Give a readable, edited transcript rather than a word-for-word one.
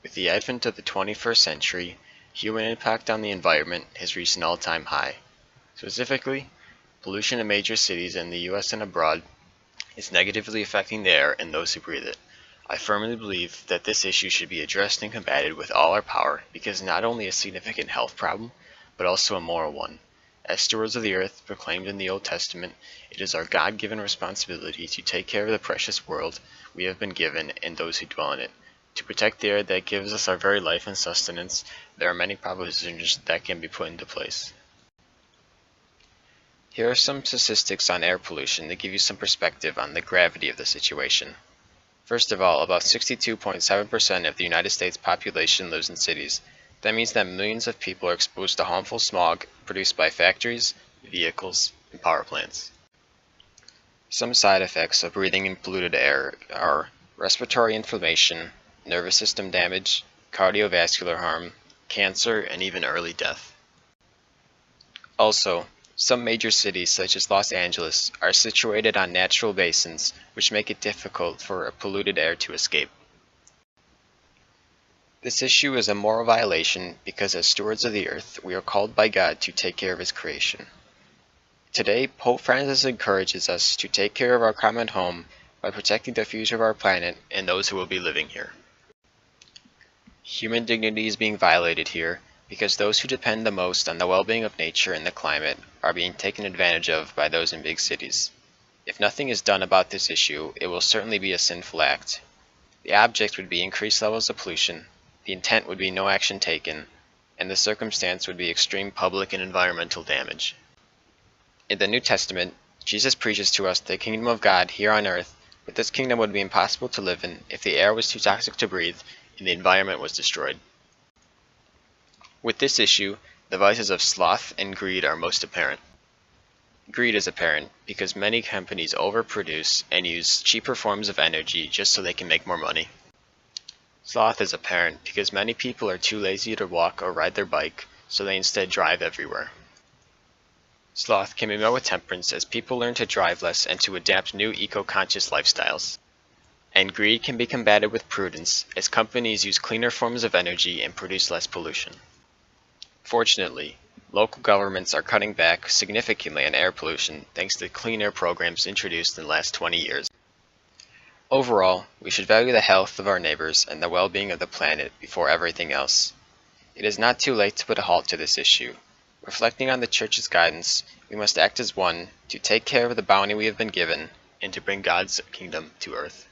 With the advent of the 21st century, human impact on the environment has reached an all-time high. Specifically, pollution in major cities in the US and abroad is negatively affecting the air and those who breathe it. I firmly believe that this issue should be addressed and combated with all our power because not only a significant health problem, but also a moral one. As stewards of the earth proclaimed in the Old Testament, it is our God-given responsibility to take care of the precious world we have been given and those who dwell in it. To protect the air that gives us our very life and sustenance, there are many propositions that can be put into place. Here are some statistics on air pollution that give you some perspective on the gravity of the situation. First of all, about 62.7% of the United States population lives in cities. That means that millions of people are exposed to harmful smog produced by factories, vehicles, and power plants. Some side effects of breathing in polluted air are respiratory inflammation, nervous system damage, cardiovascular harm, cancer, and even early death. Also, some major cities such as Los Angeles are situated on natural basins which make it difficult for polluted air to escape. This issue is a moral violation because as stewards of the earth, we are called by God to take care of His creation. Today, Pope Francis encourages us to take care of our common home by protecting the future of our planet and those who will be living here. Human dignity is being violated here because those who depend the most on the well-being of nature and the climate are being taken advantage of by those in big cities. If nothing is done about this issue, it will certainly be a sinful act. The object would be increased levels of pollution, the intent would be no action taken, and the circumstance would be extreme public and environmental damage. In the New Testament, Jesus preaches to us the kingdom of God here on earth, but this kingdom would be impossible to live in if the air was too toxic to breathe and the environment was destroyed. With this issue, the vices of sloth and greed are most apparent. Greed is apparent because many companies overproduce and use cheaper forms of energy just so they can make more money. Sloth is apparent because many people are too lazy to walk or ride their bike, so they instead drive everywhere. Sloth can be met with temperance as people learn to drive less and to adapt new eco-conscious lifestyles. And greed can be combated with prudence as companies use cleaner forms of energy and produce less pollution. Fortunately, local governments are cutting back significantly on air pollution thanks to clean air programs introduced in the last 20 years. Overall, we should value the health of our neighbors and the well-being of the planet before everything else. It is not too late to put a halt to this issue. Reflecting on the Church's guidance, we must act as one to take care of the bounty we have been given and to bring God's kingdom to earth.